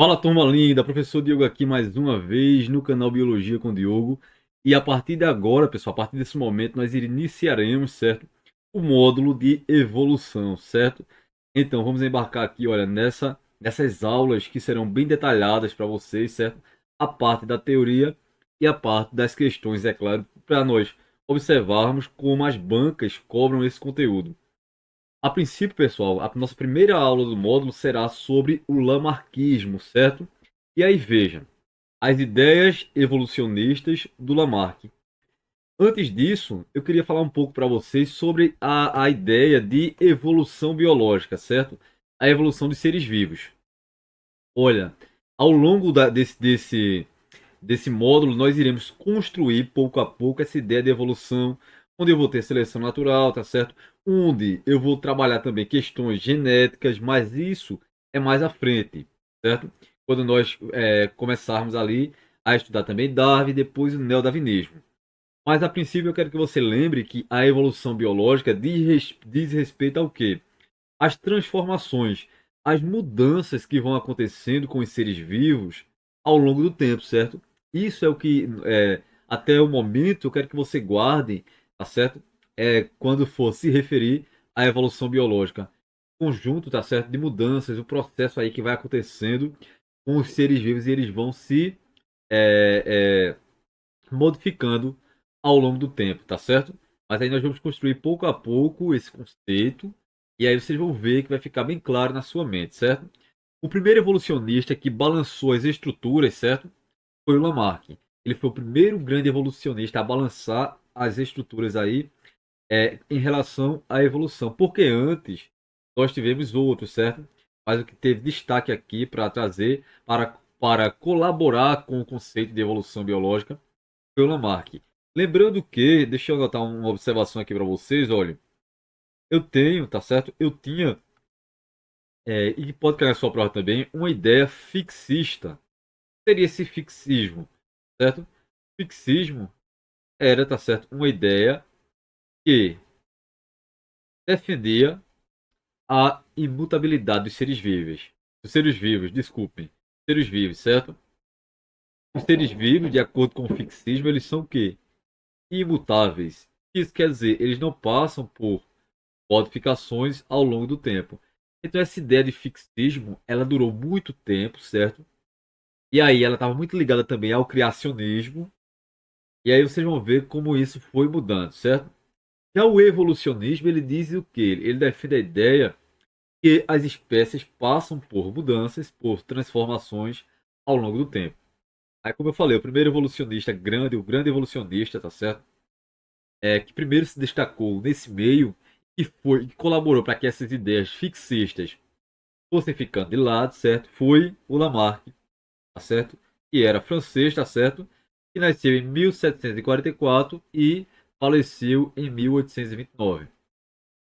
Fala, turma linda, professor Diogo aqui mais uma vez no canal Biologia com Diogo. E a partir de agora, pessoal, a partir desse momento, nós iniciaremos, certo? O módulo de evolução, certo? Então, vamos embarcar aqui, olha, nessas aulas que serão bem detalhadas para vocês, certo? A parte da teoria e a parte das questões, é claro, para nós observarmos como as bancas cobram esse conteúdo. A princípio, pessoal, a nossa primeira aula do módulo será sobre o lamarckismo, certo? E aí veja, as ideias evolucionistas do Lamarck. Antes disso, eu queria falar um pouco para vocês sobre a ideia de evolução biológica, certo? A evolução dos seres vivos. Olha, ao longo desse módulo, nós iremos construir pouco a pouco essa ideia de evolução, onde eu vou ter seleção natural, tá certo? Onde eu vou trabalhar também questões genéticas, mas isso é mais à frente, certo? Quando nós começarmos ali a estudar também Darwin e depois o neodarwinismo. Mas a princípio eu quero que você lembre que a evolução biológica diz respeito ao quê? As transformações, as mudanças que vão acontecendo com os seres vivos ao longo do tempo, certo? Isso é o que, até o momento, eu quero que você guarde, tá certo? Quando for se referir à evolução biológica. Conjunto, tá certo? De mudanças, o processo aí que vai acontecendo com os seres vivos e eles vão se é, modificando ao longo do tempo, tá certo? Mas aí nós vamos construir pouco a pouco esse conceito e aí vocês vão ver que vai ficar bem claro na sua mente, certo? O primeiro evolucionista que balançou as estruturas, certo? Foi o Lamarck. Ele foi o primeiro grande evolucionista a balançar as estruturas aí em relação à evolução. Porque antes nós tivemos outros, certo? Mas o que teve destaque aqui para trazer, para colaborar com o conceito de evolução biológica, foi o Lamarck. Lembrando que, deixa eu anotar uma observação aqui para vocês, olha, eu tenho, tá certo? Eu tinha, e pode cair na sua prova também, uma ideia fixista. O que seria esse fixismo, certo? Fixismo era, tá certo, uma ideia que defendia a imutabilidade dos seres vivos, desculpem, seres vivos, certo? Os seres vivos, de acordo com o fixismo, eles são o quê? Imutáveis. Isso quer dizer, eles não passam por modificações ao longo do tempo. Então essa ideia de fixismo, ela durou muito tempo, certo? E aí ela estava muito ligada também ao criacionismo. E aí vocês vão ver como isso foi mudando, certo? Já o evolucionismo, ele diz o quê? Ele defende a ideia que as espécies passam por mudanças, por transformações ao longo do tempo. Aí, como eu falei, o primeiro evolucionista grande, o grande evolucionista, tá certo? Que primeiro se destacou nesse meio e foi que colaborou para que essas ideias fixistas fossem ficando de lado, certo? Foi o Lamarck, tá certo? Que era francês, tá certo? Que nasceu em 1744 e faleceu em 1829.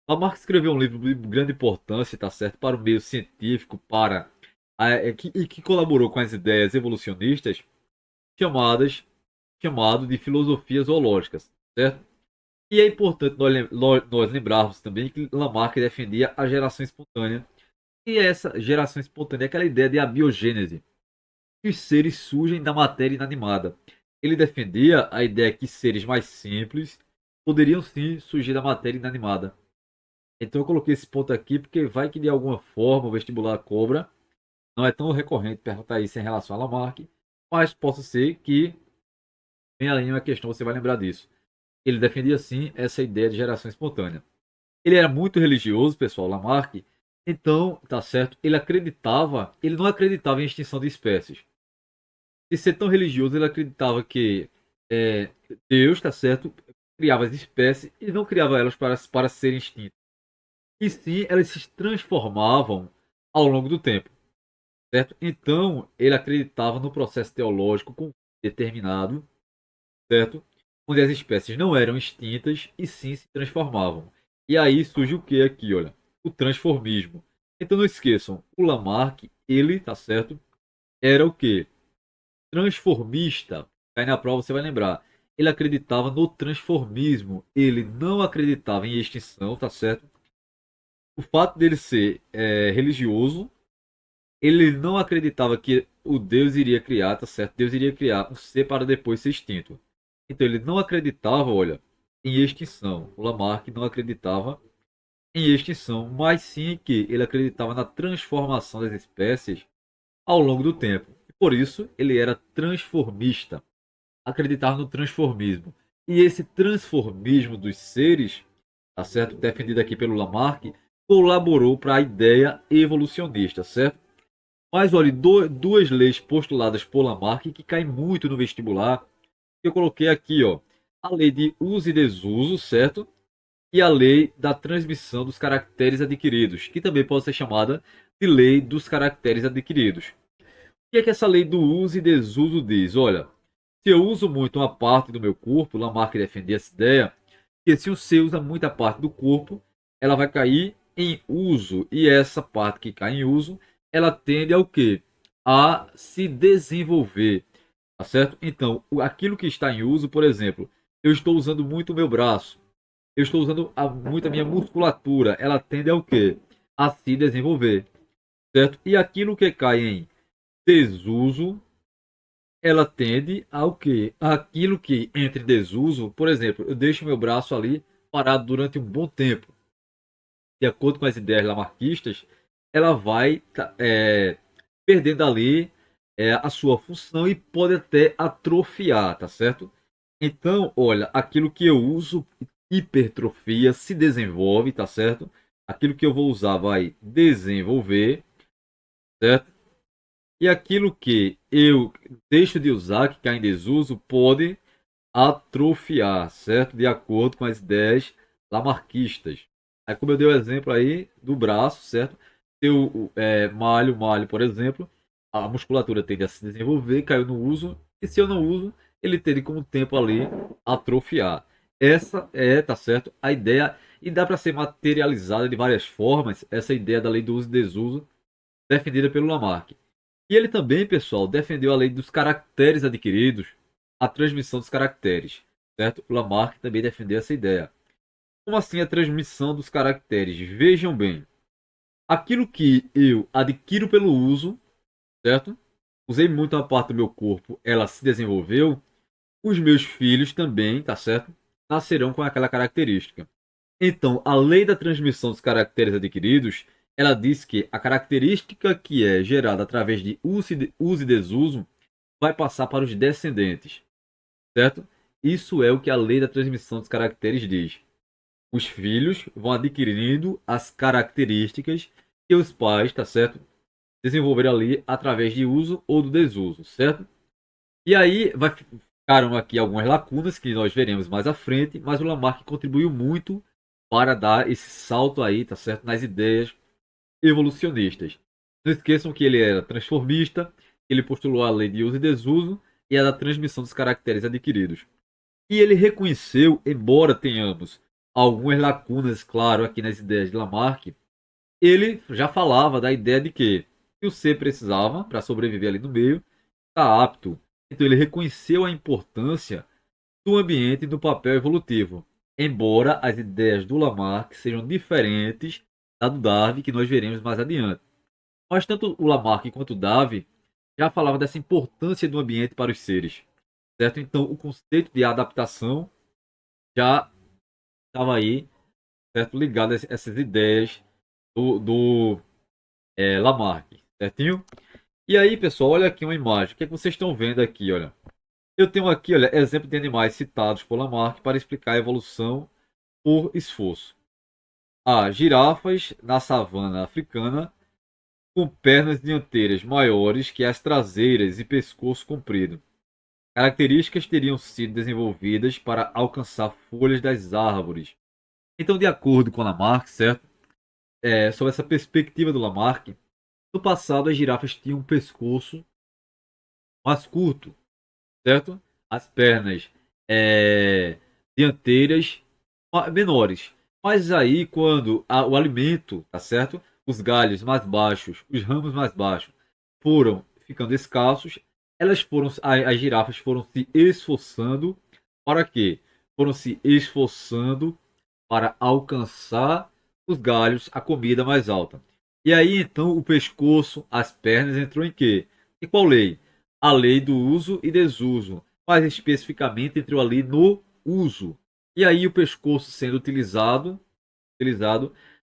Lamarck escreveu um livro de grande importância, tá certo? Para o meio científico, e que colaborou com as ideias evolucionistas chamadas chamado de filosofia zoológica, certo? E é importante nós lembrarmos também que Lamarck defendia a geração espontânea. E essa geração espontânea é aquela ideia de abiogênese, que os seres surgem da matéria inanimada. Ele defendia a ideia que seres mais simples poderiam sim surgir da matéria inanimada. Então eu coloquei esse ponto aqui porque vai que de alguma forma o vestibular cobra. Não é tão recorrente perguntar isso em relação a Lamarck, mas possa ser que venha ali uma questão, você vai lembrar disso. Ele defendia sim essa ideia de geração espontânea. Ele era muito religioso, pessoal, Lamarck. Então, tá certo, ele não acreditava em extinção de espécies. De ser tão religioso, ele acreditava que é, Deus, tá certo, criava as espécies e não criava elas para serem extintas. E sim, elas se transformavam ao longo do tempo, certo? Então, ele acreditava no processo teológico determinado, certo? Onde as espécies não eram extintas e sim se transformavam. E aí surge o que aqui, olha? O transformismo. Então não esqueçam, o Lamarck, ele, tá certo? Era o que? Transformista. Aí na prova você vai lembrar. Ele acreditava no transformismo. Ele não acreditava em extinção, tá certo? O fato dele ser religioso Ele não acreditava que o Deus iria criar, tá certo? Deus iria criar um ser para depois ser extinto. Então ele não acreditava, olha, em extinção. O Lamarck não acreditava em extinção, mas sim que ele acreditava na transformação das espécies ao longo do tempo. E por isso ele era transformista, acreditava no transformismo. E esse transformismo dos seres, tá certo? Defendido aqui pelo Lamarck, colaborou para a ideia evolucionista, certo? Mas olha, duas leis postuladas por Lamarck que caem muito no vestibular. Eu coloquei aqui, ó, a lei de uso e desuso, certo? E a lei da transmissão dos caracteres adquiridos, que também pode ser chamada de lei dos caracteres adquiridos. O que é que essa lei do uso e desuso diz? Olha, se eu uso muito uma parte do meu corpo, Lamarck defendia essa ideia, que se você usa muita parte do corpo, ela vai cair em uso, e essa parte que cai em uso, ela tende ao quê? A se desenvolver, tá certo? Então, aquilo que está em uso, por exemplo, eu estou usando muito o meu braço, eu estou usando muito a minha musculatura, ela tende ao quê? A se desenvolver, certo? E aquilo que cai em desuso, ela tende ao quê? Aquilo que entre desuso, por exemplo, eu deixo meu braço ali parado durante um bom tempo. De acordo com as ideias lamarquistas, ela vai perdendo ali a sua função e pode até atrofiar, tá certo? Então, olha, aquilo que eu uso hipertrofia, se desenvolve, tá certo? Aquilo que eu vou usar vai desenvolver, certo? E aquilo que eu deixo de usar, que cai em desuso, pode atrofiar, certo? De acordo com as ideias lamarquistas. Aí, como eu dei o exemplo aí do braço, certo? Se eu malho, por exemplo, a musculatura tende a se desenvolver, caiu no uso, e se eu não uso, ele tende com o tempo ali atrofiar. Essa é, tá certo? A ideia, e dá para ser materializada de várias formas, essa ideia da lei do uso e desuso, defendida pelo Lamarck. E ele também, pessoal, defendeu a lei dos caracteres adquiridos, a transmissão dos caracteres, certo? O Lamarck também defendeu essa ideia. Como assim a transmissão dos caracteres? Vejam bem, aquilo que eu adquiro pelo uso, certo? Usei muito uma parte do meu corpo, ela se desenvolveu, os meus filhos também, tá certo? Nascerão com aquela característica. Então, a lei da transmissão dos caracteres adquiridos, ela diz que a característica que é gerada através de uso e desuso vai passar para os descendentes, certo? Isso é o que a lei da transmissão dos caracteres diz. Os filhos vão adquirindo as características que os pais, tá certo? Desenvolveram ali através de uso ou do desuso, certo? E aí ficaram aqui algumas lacunas que nós veremos mais à frente, mas o Lamarck contribuiu muito para dar esse salto aí, tá certo? Nas ideias evolucionistas. Não esqueçam que ele era transformista, ele postulou a lei de uso e desuso e a da transmissão dos caracteres adquiridos. E ele reconheceu, embora tenhamos algumas lacunas, claro, aqui nas ideias de Lamarck, ele já falava da ideia de que o ser precisava, para sobreviver ali no meio, estar apto. Então ele reconheceu a importância do ambiente e do papel evolutivo, embora as ideias do Lamarck sejam diferentes da do Darwin, que nós veremos mais adiante. Mas tanto o Lamarck quanto o Darwin já falavam dessa importância do ambiente para os seres, certo? Então o conceito de adaptação já estava aí, certo? Ligado a essas ideias do Lamarck, certinho? E aí, pessoal, olha aqui uma imagem. O que é que vocês estão vendo aqui, olha? Eu tenho aqui, olha, exemplo de animais citados por Lamarck para explicar a evolução por esforço. A girafas na savana africana com pernas dianteiras maiores que as traseiras e pescoço comprido. Características teriam sido desenvolvidas para alcançar folhas das árvores. Então, de acordo com Lamarck, certo? Sobre essa perspectiva do Lamarck, no passado as girafas tinham um pescoço mais curto, certo? As pernas dianteiras menores. Mas aí, quando o alimento, tá certo? Os galhos mais baixos, os ramos mais baixos foram ficando escassos, as girafas foram se esforçando para quê? Foram se esforçando para alcançar os galhos, a comida mais alta. E aí, então, o pescoço, as pernas entrou em quê? E qual lei? A lei do uso e desuso. Mais especificamente, entrou ali no uso. E aí, o pescoço sendo utilizado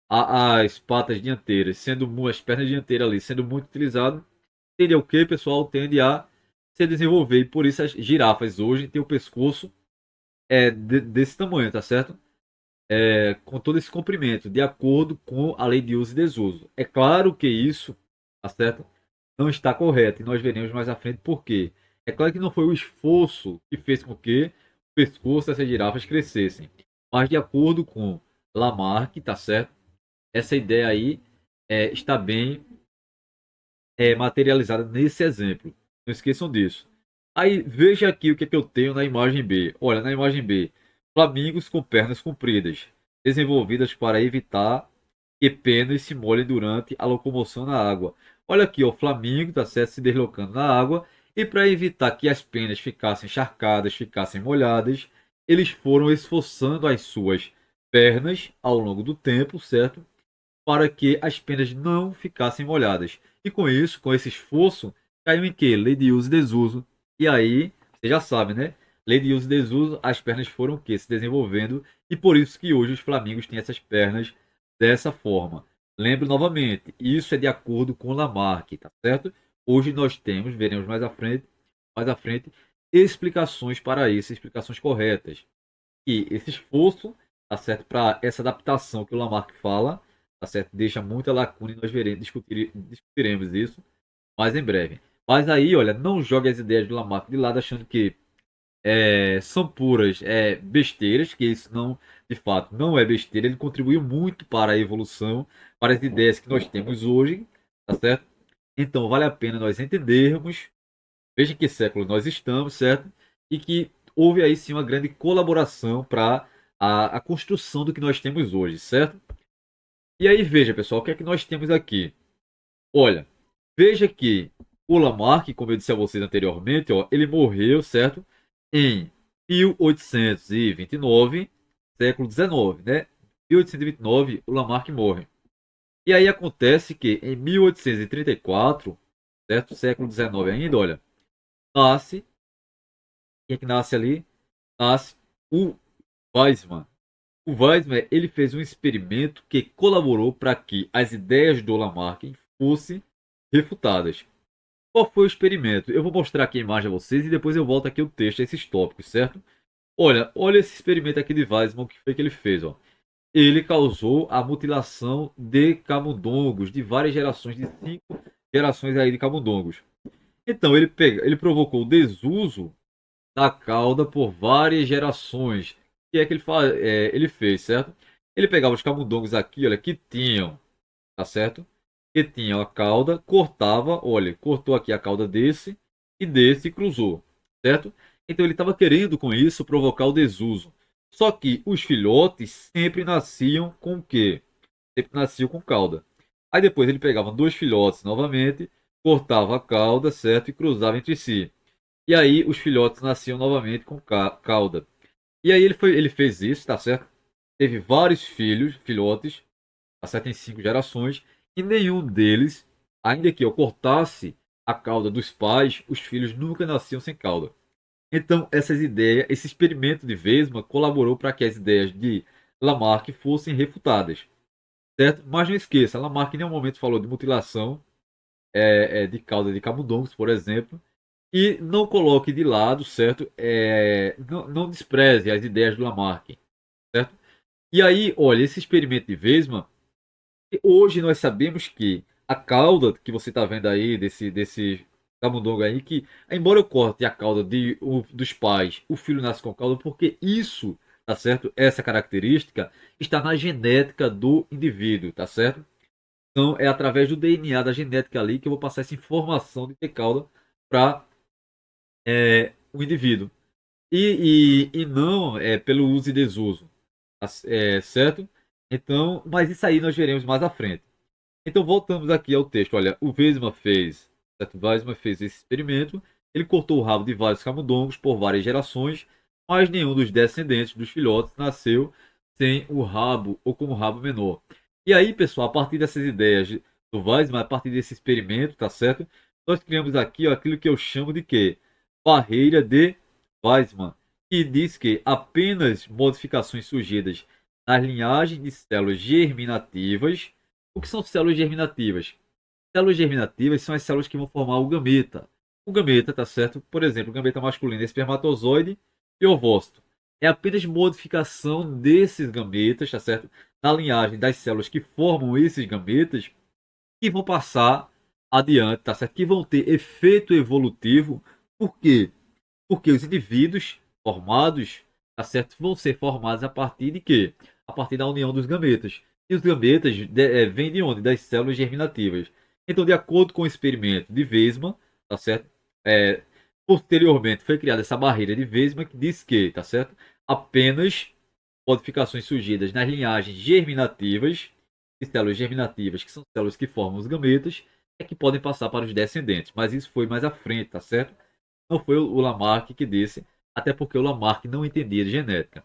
as patas dianteiras, as pernas dianteiras ali sendo muito utilizado, tende ao que, pessoal? Tende a se desenvolver. E por isso as girafas hoje têm o pescoço desse tamanho, tá certo? Com todo esse comprimento, de acordo com a lei de uso e desuso. É claro que isso, tá certo? Não está correto, e nós veremos mais à frente por quê. É claro que não foi o esforço que fez com que o pescoço dessas girafas crescessem, mas de acordo com Lamarck, tá certo? Essa ideia aí está bem materializada nesse exemplo. Não esqueçam disso. Aí veja aqui o que, é que eu tenho na imagem B. Olha, na imagem B, flamingos com pernas compridas, desenvolvidas para evitar que penas se molhem durante a locomoção na água. Olha aqui, o flamingo está certo, se deslocando na água e para evitar que as penas ficassem encharcadas, ficassem molhadas, eles foram esforçando as suas pernas ao longo do tempo, certo? Para que as penas não ficassem molhadas. E com isso, com esse esforço, caiu em que? Lei de uso e desuso. E aí, você já sabe, né? Lei de uso e desuso, as pernas foram o quê? Se desenvolvendo. E por isso que hoje os flamingos têm essas pernas dessa forma. Lembro novamente, isso é de acordo com Lamarck, tá certo? Hoje nós temos, veremos mais à frente, explicações para isso, explicações corretas. E esse esforço, tá certo, para essa adaptação que o Lamarck fala, tá certo, deixa muita lacuna e nós discutiremos isso mais em breve. Mas aí, olha, não jogue as ideias do Lamarck de lado achando que são puras besteiras, que isso não, de fato, não é besteira. Ele contribuiu muito para a evolução, para as ideias que nós temos hoje, tá certo? Então, vale a pena nós entendermos, veja em que século nós estamos, certo? E que houve aí sim uma grande colaboração para a construção do que nós temos hoje, certo? E aí, veja, pessoal, o que é que nós temos aqui? Olha, veja que o Lamarck, como eu disse a vocês anteriormente, ó, ele morreu, certo? Em 1829, século XIX, né? 1829, o Lamarck morre. E aí acontece que em 1834, certo? Século XIX ainda, olha, nasce, quem é que nasce ali? Nasce o Weizmann. O Weizmann, ele fez um experimento que colaborou para que as ideias do Lamarck fossem refutadas. Qual foi o experimento? Eu vou mostrar aqui a imagem a vocês e depois eu volto aqui o texto, a esses tópicos, certo? Olha esse experimento aqui de Weizmann, que foi que ele fez, ó. Ele causou a mutilação de camundongos de várias gerações, de 5 gerações aí de camundongos. Então ele provocou o desuso da cauda por várias gerações. O que é que ele fez, certo? Ele pegava os camundongos aqui, olha, que tinham, tá certo? Que tinham a cauda, cortava, olha, cortou aqui a cauda desse e desse e cruzou, certo? Então ele estava querendo com isso provocar o desuso. Só que os filhotes sempre nasciam com o quê? Sempre nasciam com cauda. Aí depois ele pegava dois filhotes novamente, cortava a cauda, certo? E cruzava entre si. E aí os filhotes nasciam novamente com cauda. E aí ele fez isso, tá certo? Teve vários filhotes, tá certo? Em 5 gerações, e nenhum deles, ainda que eu cortasse a cauda dos pais, os filhos nunca nasciam sem cauda. Então, essas ideias, esse experimento de Weismann colaborou para que as ideias de Lamarck fossem refutadas, certo? Mas não esqueça, Lamarck em nenhum momento falou de mutilação de cauda de camundongos, por exemplo, e não coloque de lado, certo? Não despreze as ideias do Lamarck, certo? E aí, olha, esse experimento de Weismann, hoje nós sabemos que a cauda que você está vendo aí, desse camundongo aí, que embora eu corte a cauda dos pais, o filho nasce com cauda, porque isso, tá certo? Essa característica está na genética do indivíduo, tá certo? Então é através do DNA, da genética ali, que eu vou passar essa informação de ter cauda para o indivíduo. E não pelo uso e desuso, certo? Então, mas isso aí nós veremos mais à frente. Então voltamos aqui ao texto. Olha, o Weismann fez, certo? Weismann fez esse experimento. Ele cortou o rabo de vários camundongos por várias gerações, mas nenhum dos descendentes dos filhotes nasceu sem o rabo ou com o rabo menor. E aí, pessoal, a partir dessas ideias do Weismann, a partir desse experimento, tá certo? Nós criamos aqui, ó, aquilo que eu chamo de quê? Barreira de Weismann, que diz que apenas modificações surgidas nas linhagens de células germinativas. O que são células germinativas? Células germinativas são as células que vão formar o gameta. O gameta, tá certo? Por exemplo, o gameta masculino é espermatozoide e ovócito. É apenas modificação desses gametas, tá certo? Na linhagem das células que formam esses gametas que vão passar adiante, tá certo? Que vão ter efeito evolutivo. Por quê? Porque os indivíduos formados, tá certo? Vão ser formados a partir de quê? A partir da união dos gametas. E os gametas vêm de onde? Das células germinativas. Então, de acordo com o experimento de Weismann, tá certo? É, posteriormente foi criada essa barreira de Weismann que diz que, tá certo? Apenas modificações surgidas nas linhagens germinativas, de células germinativas, que são células que formam os gametas, é que podem passar para os descendentes. Mas isso foi mais à frente, tá certo? Não foi o Lamarck que disse, até porque o Lamarck não entendia de genética.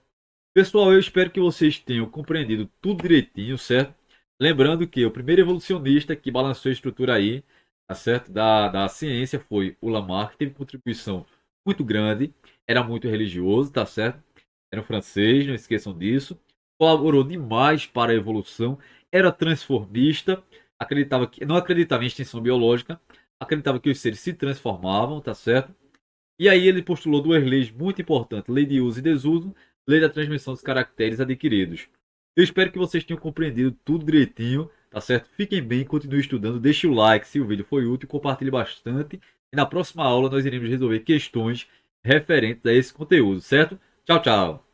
Pessoal, eu espero que vocês tenham compreendido tudo direitinho, certo? Lembrando que o primeiro evolucionista que balançou a estrutura aí, tá certo? Da ciência foi o Lamarck, teve contribuição muito grande, era muito religioso, tá certo? Era um francês, não esqueçam disso. Colaborou demais para a evolução, era transformista, acreditava que não acreditava em extinção biológica, acreditava que os seres se transformavam, tá certo? E aí ele postulou duas leis muito importantes: lei de uso e desuso, lei da transmissão dos caracteres adquiridos. Eu espero que vocês tenham compreendido tudo direitinho, tá certo? Fiquem bem, continuem estudando, deixe o like se o vídeo foi útil, compartilhe bastante. E na próxima aula nós iremos resolver questões referentes a esse conteúdo, certo? Tchau, tchau!